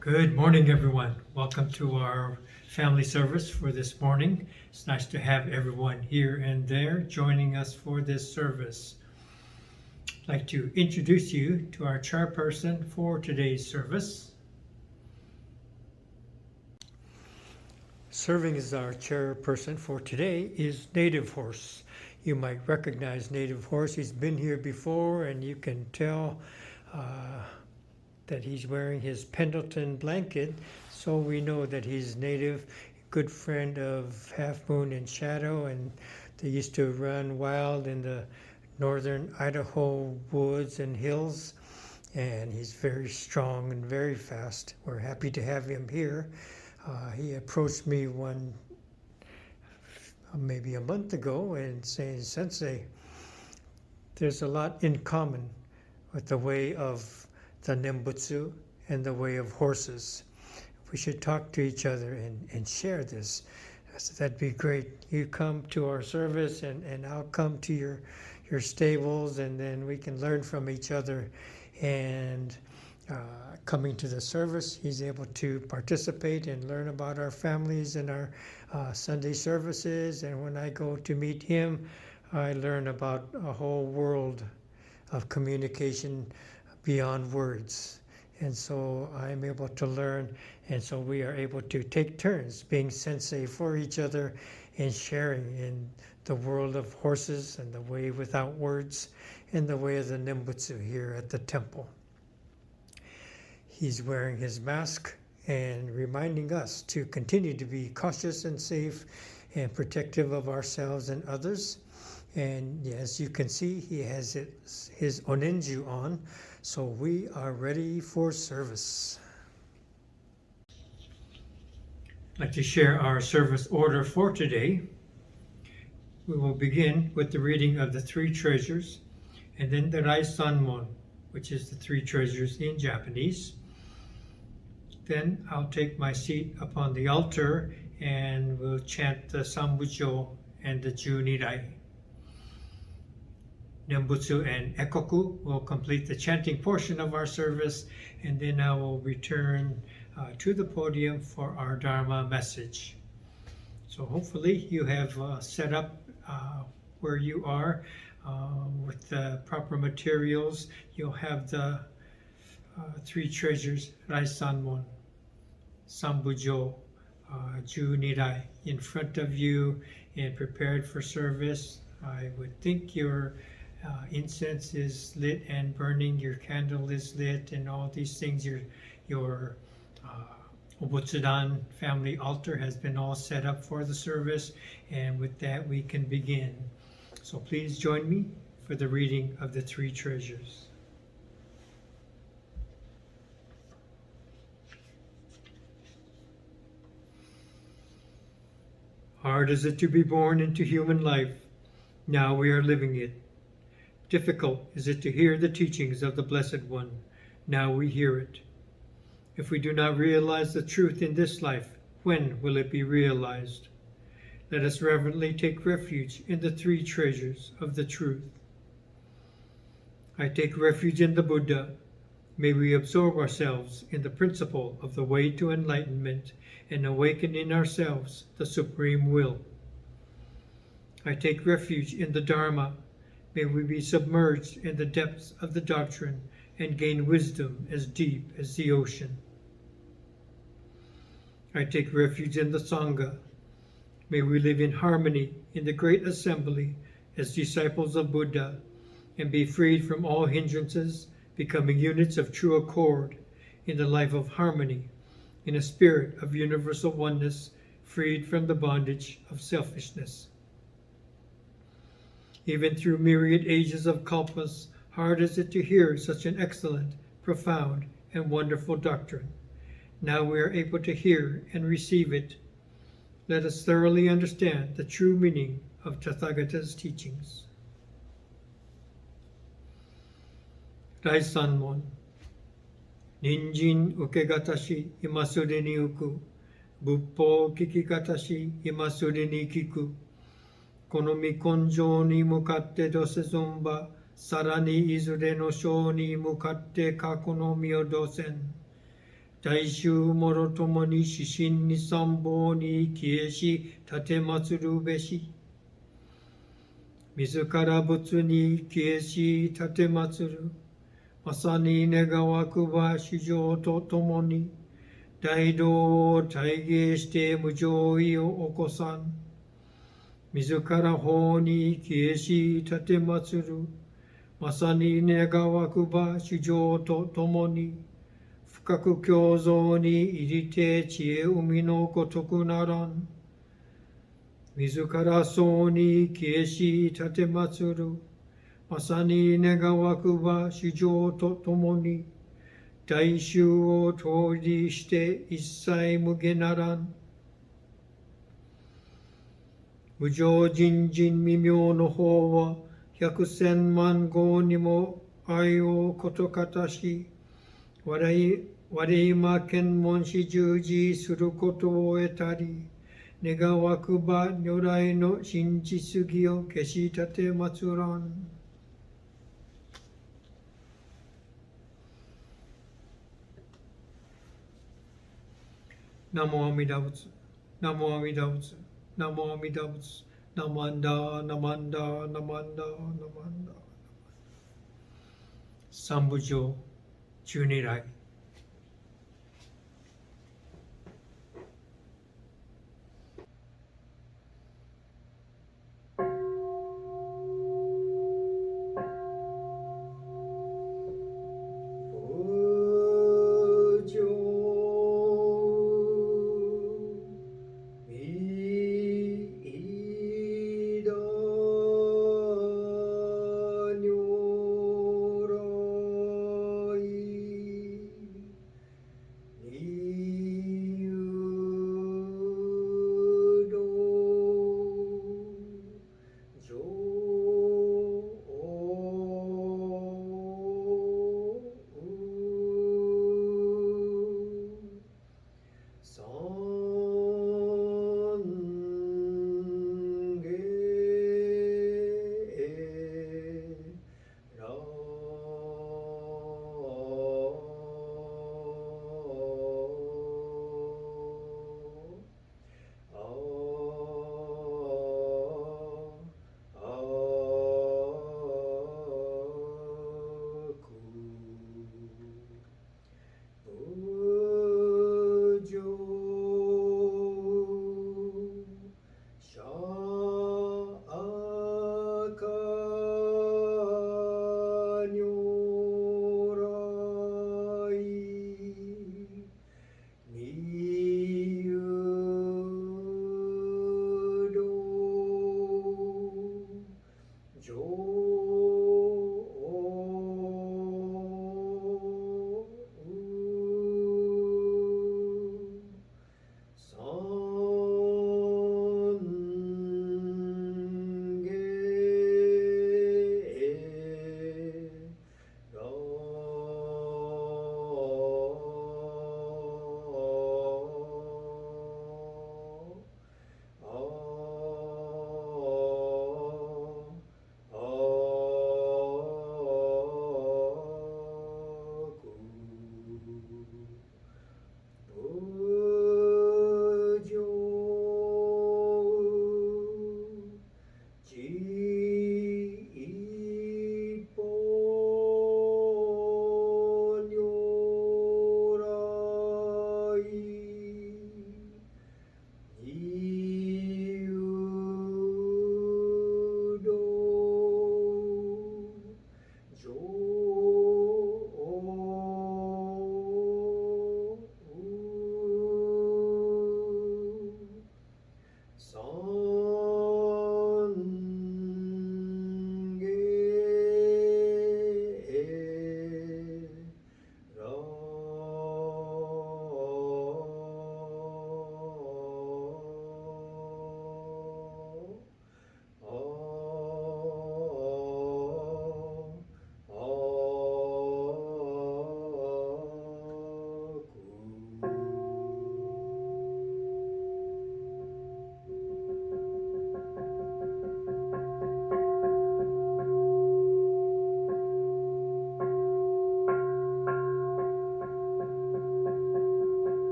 Good morning, everyone. Welcome to our family service for this morning. It's nice to have everyone here and there joining us for this service. I'd like to introduce you to our chairperson for today's service. Serving as our chairperson for today is Native Horse. You might recognize Native Horse. He's been here before, and you can tell that he's wearing his Pendleton blanket, so we know that he's native, good friend of Half Moon and Shadow, and they used to run wild in the northern Idaho woods and hills, and he's very strong and very fast. We're happy to have him here. He approached me maybe a month ago and saying, "Sensei, there's a lot in common with the way of the Nembutsu and the way of horses. We should talk to each other and share this." I said, "That'd be great. You come to our service and I'll come to your stables, and then we can learn from each other." And coming to the service, he's able to participate and learn about our families and our Sunday services. And when I go to meet him, I learn about a whole world of communication beyond words. And so I'm able to learn, and so we are able to take turns being sensei for each other and sharing in the world of horses and the way without words and the way of the Nembutsu here at the temple. He's wearing his mask and reminding us to continue to be cautious and safe and protective of ourselves and others. And as you can see, he has his onenju on, so we are ready for service. I'd like to share our service order for today. We will begin with the reading of the three treasures, and then the Rai Sanmon, which is the three treasures in Japanese. Then I'll take my seat upon the altar and we'll chant the Sambujo and the Ni Rai. Nembutsu and Ekoku will complete the chanting portion of our service, and then I will return to the podium for our Dharma message. So hopefully you have set up where you are with the proper materials. You'll have the three treasures, Rai Sanmon, Sambujo, Ni Rai, in front of you and prepared for service. I would think your incense is lit and burning, your candle is lit, and all these things. Your Obutsudan family altar has been all set up for the service, and with that we can begin. So please join me for the reading of the three treasures. Hard is it to be born into human life. Now we are living it. Difficult is it to hear the teachings of the Blessed One. Now we hear it. If we do not realize the truth in this life, when will it be realized? Let us reverently take refuge in the three treasures of the truth. I take refuge in the Buddha. May we absorb ourselves in the principle of the way to enlightenment and awaken in ourselves the supreme will. I take refuge in the Dharma. May we be submerged in the depths of the doctrine and gain wisdom as deep as the ocean. I take refuge in the Sangha. May we live in harmony in the great assembly as disciples of Buddha and be freed from all hindrances, becoming units of true accord in the life of harmony, in a spirit of universal oneness, freed from the bondage of selfishness. Even through myriad ages of kalpas, hard is it to hear such an excellent, profound, and wonderful doctrine. Now we are able to hear and receive it. Let us thoroughly understand the true meaning of Tathagata's teachings. Rai Sanmon. Ninjin ukegatashi imasure ni uku. Buppo kikigatashi imasure ni kiku. この未根性に向かってどせ存ば、さらにいずれの章に向かって過去の身をどせん。大衆もろともに指針に参謀に消えし立て祀るべし。自ら仏に消えし立て祀る。まさに願わくば主情とともに大道を体現して無常意を起こさん。自ら法に消えし立て祀る。まさに願わくば主情とともに深く共造に入りて知恵海のごとくならん。自らそうに消えし立て祀る。まさに願わくば主情とともに大衆を通りして一切無下ならん。無常人人未明の方は百千万号にも愛をことかたし、我今検問し従事することを得たり、願わくば如来の真実義を消し立て祀らん。ナモ阿弥陀仏、ナモ阿弥陀仏、ナモ阿弥陀仏、ナマンダ、ナマンダ、ナマンダ、ナマンダ。三部上、十二来。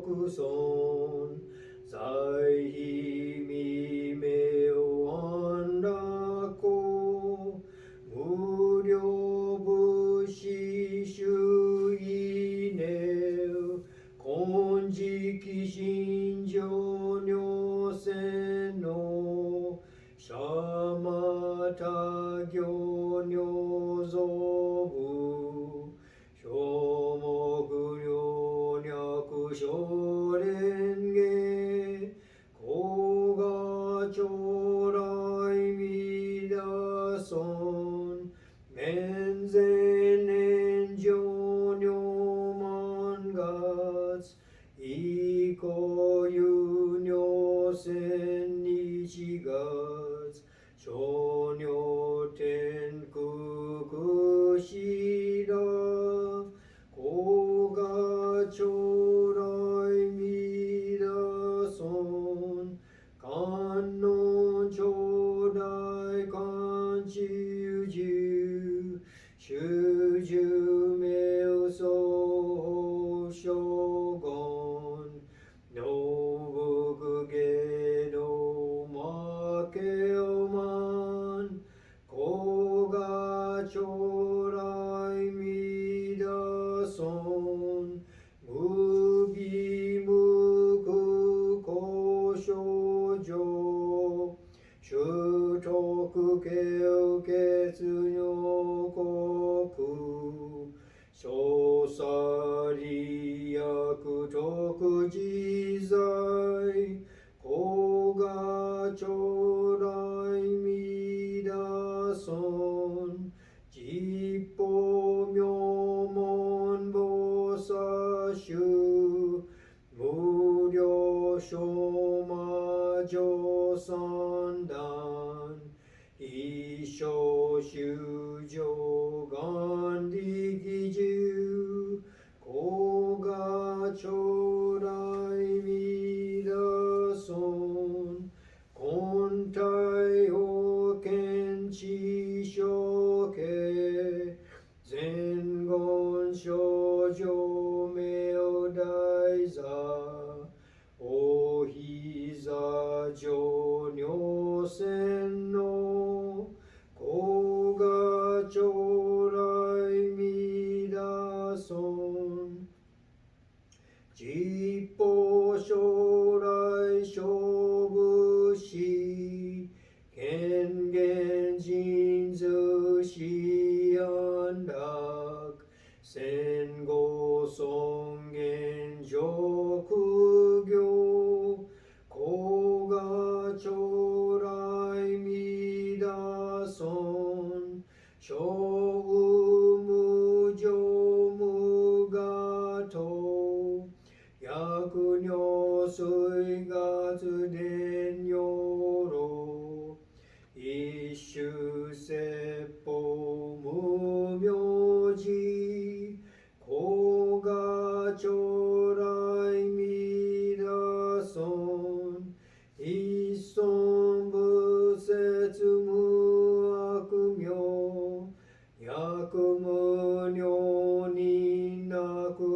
即損在非未明安楽無量物資主義念金色心情如線のシャマタ行如造部表目量略小蓮華高雅長来弥陀尊面前年上如満月以降有如千日月小如天空しら高雅長来弥陀尊観音長来観中十主十名相諸言能福芸能魔慶満高雅長来弥陀尊無備無苦高症状修徳経血女国小さ利益徳自在高雅長来弥陀尊実法妙門菩薩衆無量小魔女三段一生修上願力十高雅長来弥陀尊根体保険知正形前言症状名大座お膝上如線の高雅長来弥陀尊実法将来勝負し権限人図し安楽戦後尊厳上行高雅長来弥陀尊小無常無我と薬如水月伝如老一種説法無明寺高雅長来弥陀尊一尊仏説無悪名薬無量人楽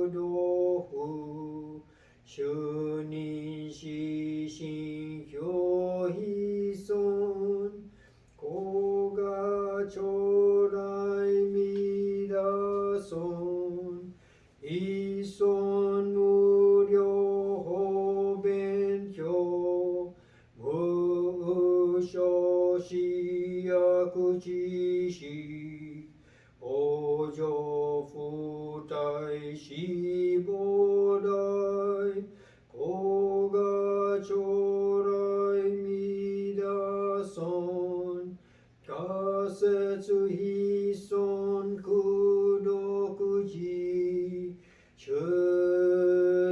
道夫主任死心表非尊高雅長来弥陀尊一尊無量法勉強無所思薬知識往生不退死菩提高雅長来弥陀尊仮説非尊功徳寺修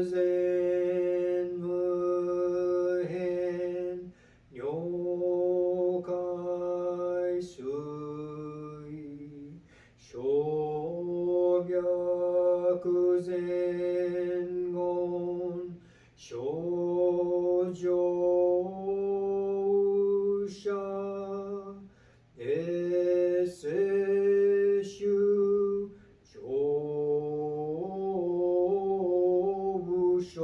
善無変如海水小白前言少女者衛生宗上部小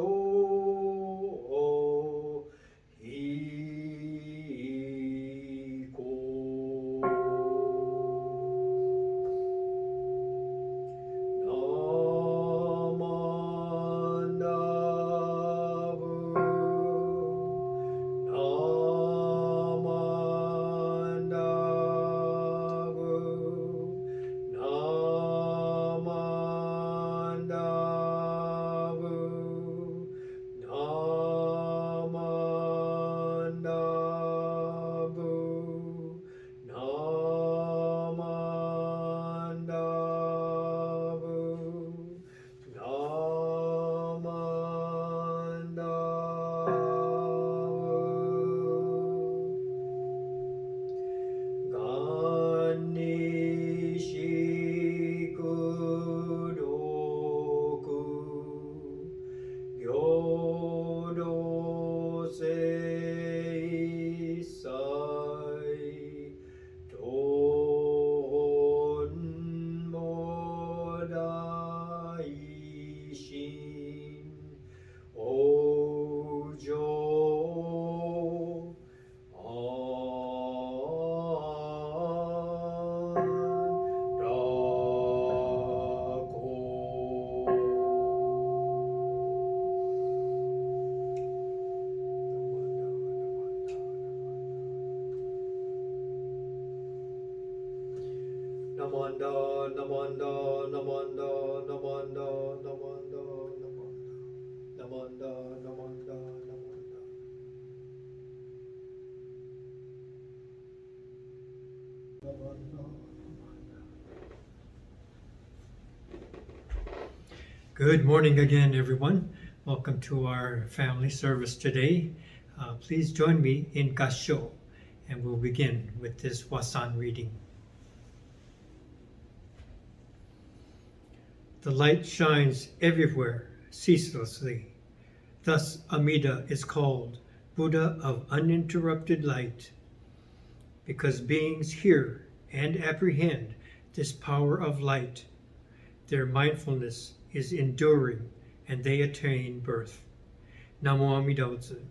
Namanda, Namanda, Namanda, Namanda, Namanda, Namanda, Namanda, Namanda, Namanda. Good morning again, everyone. Welcome to our family service today. Please join me in Gassho, and we'll begin with this Wasan reading. The light shines everywhere, ceaselessly. Thus, Amida is called Buddha of uninterrupted light, because beings hear and apprehend this power of light. Their mindfulness is enduring, and they attain birth. Namo Amida Butsu,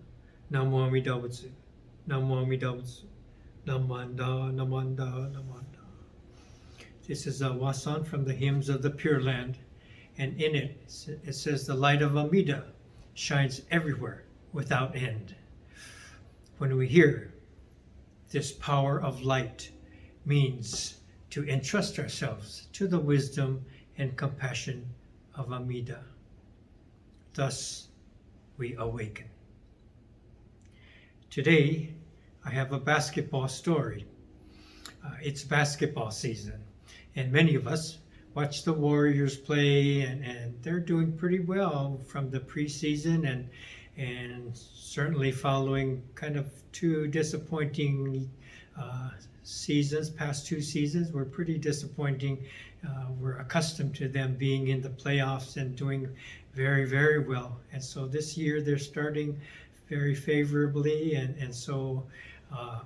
Namo Amida Butsu, Namo Amida Butsu, Namanda, Namanda, Namanda. This is a wasan from the hymns of the Pure Land, and in it says the light of Amida shines everywhere without end. When we hear this power of light, means to entrust ourselves to the wisdom and compassion of Amida. Thus we awaken. Today I have a basketball story. It's basketball season, and many of us watch the Warriors play, and they're doing pretty well from the preseason, and certainly following kind of two disappointing seasons. Past two seasons were pretty disappointing. We're accustomed to them being in the playoffs and doing very, very well. And so this year they're starting very favorably, and so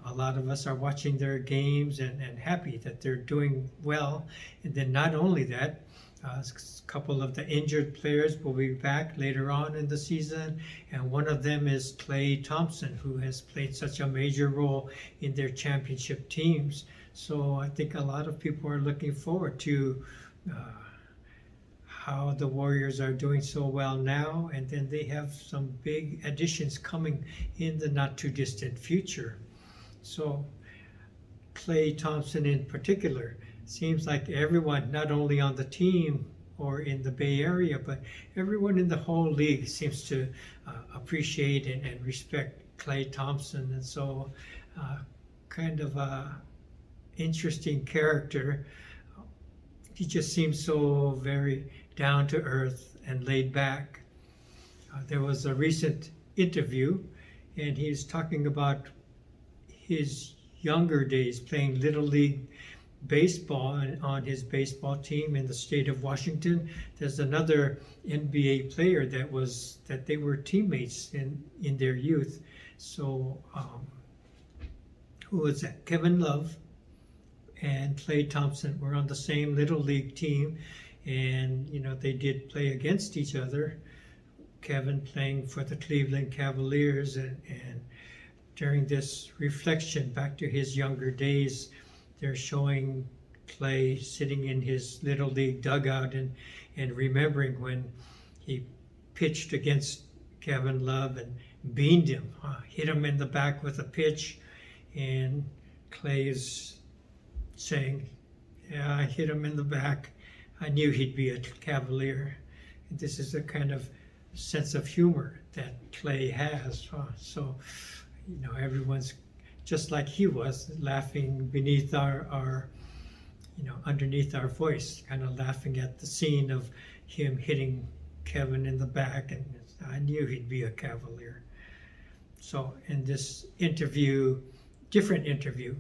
a lot of us are watching their games and happy that they're doing well. And then not only that, a couple of the injured players will be back later on in the season, and one of them is Klay Thompson, who has played such a major role in their championship teams. So I think a lot of people are looking forward to how the Warriors are doing so well now, and then they have some big additions coming in the not too distant future. So Klay Thompson in particular, seems like everyone, not only on the team or in the Bay Area, but everyone in the whole league seems to appreciate and respect Klay Thompson. And so kind of a interesting character. He just seems so very down to earth and laid back. There was a recent interview, and he's talking about his younger days playing Little League baseball on his baseball team in the state of Washington. There's another NBA player that they were teammates in their youth. So who was that? Kevin Love and Klay Thompson were on the same Little League team, and they did play against each other. Kevin playing for the Cleveland Cavaliers, and during this reflection back to his younger days, they're showing Klay sitting in his Little League dugout and remembering when he pitched against Kevin Love and beamed him, hit him in the back with a pitch, and Klay is saying, "Yeah, I hit him in the back. I knew he'd be a Cavalier." And this is the kind of sense of humor that Klay has. So, everyone's just like he was, laughing beneath our underneath our voice, kind of laughing at the scene of him hitting Kevin in the back, and I knew he'd be a Cavalier. So in this interview, different interview,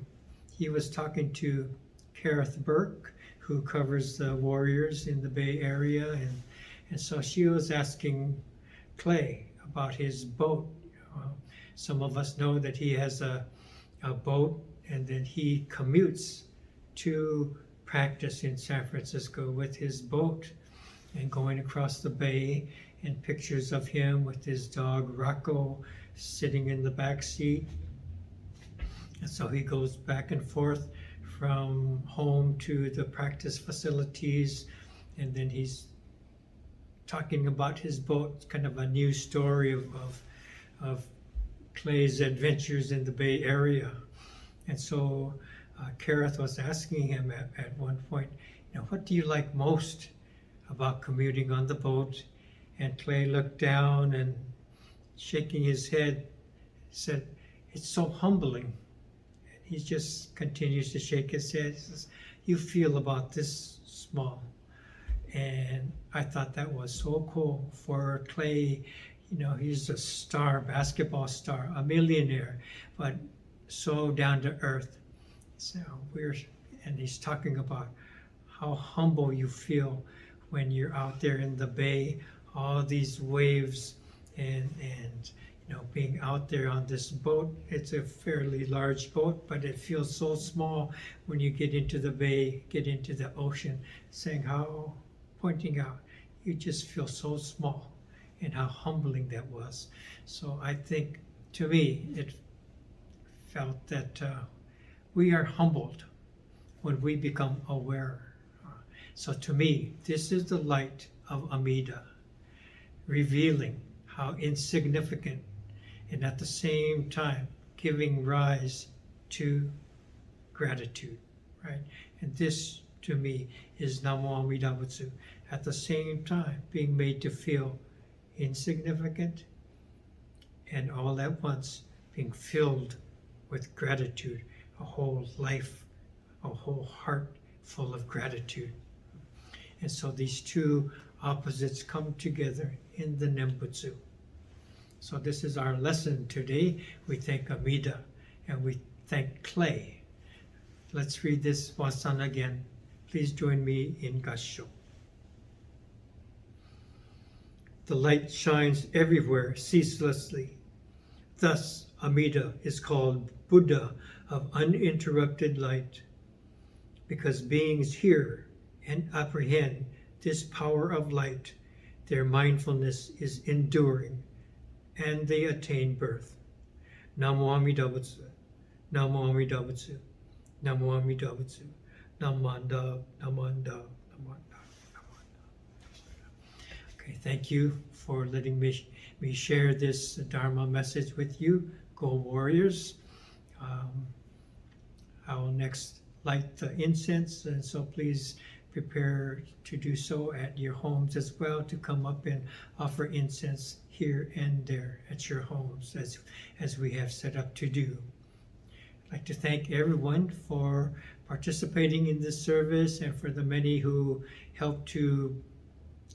he was talking to Kareth Burke, who covers the Warriors in the Bay Area, and so she was asking Klay about his boat. Some of us know that he has a boat, and then he commutes to practice in San Francisco with his boat and going across the bay, and pictures of him with his dog Rocco sitting in the back seat. And so he goes back and forth from home to the practice facilities, and then he's talking about his boat. It's kind of a new story of Klay's adventures in the Bay Area. And so Kareth was asking him at one point, what do you like most about commuting on the boat? And Klay looked down and shaking his head said, it's so humbling. And he just continues to shake his head. He says, you feel about this small. And I thought that was so cool for Klay. He's a star, basketball star, a millionaire, but so down to earth. So and he's talking about how humble you feel when you're out there in the bay, all these waves, and being out there on this boat. It's a fairly large boat, but it feels so small when you get into the bay, get into the ocean, pointing out, you just feel so small, and how humbling that was. So I think, to me, it felt that we are humbled when we become aware. So to me, this is the light of Amida, revealing how insignificant and at the same time giving rise to gratitude, right? And this, to me, is Namo Amida Butsu. At the same time, being made to feel insignificant and all at once being filled with gratitude, a whole life, a whole heart full of gratitude. And so these two opposites come together in the Nembutsu. So this is our lesson today. We thank Amida and we thank Klay. Let's read this Wasan again. Please join me in Gassho. The light shines everywhere ceaselessly. Thus, Amida is called Buddha of uninterrupted light, because beings hear and apprehend this power of light, their mindfulness is enduring, and they attain birth. Namo Amida Butsu, Namo Amida Butsu, Namo Amida Butsu, Namanda, Namanda, Namanda, Namanda. Okay, thank you for letting me share this Dharma message with you, Go Warriors. I will next light the incense, and so please prepare to do so at your homes as well, to come up and offer incense here and there at your homes as we have set up to do. I'd like to thank everyone for participating in this service and for the many who helped to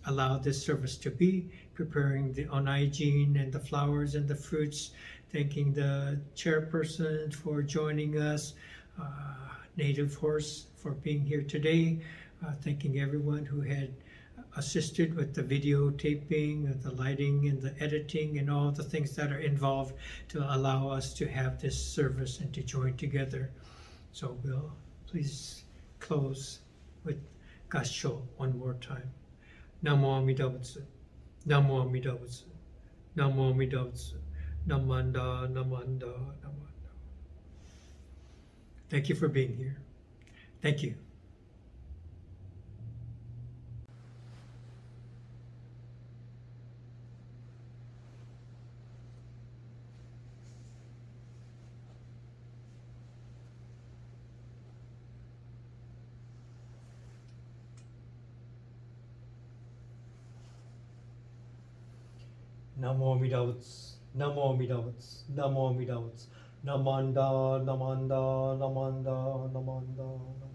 allow this service to be, preparing the onaijin and the flowers and the fruits, thanking the chairperson for joining us, Native Horse for being here today, thanking everyone who had assisted with the videotaping, the lighting and the editing and all the things that are involved to allow us to have this service and to join together. So we'll please close with Gassho one more time. Namo Amida Butsu, Namo Amida Butsu, Namo Amida Butsu, Namanda, Namanda, Namanda. Thank you for being here. Thank you. Namo Amida Butsu, Namo Amida Butsu, Namo Amida Butsu, Namanda, Namanda, Namanda, Namanda, Namanda.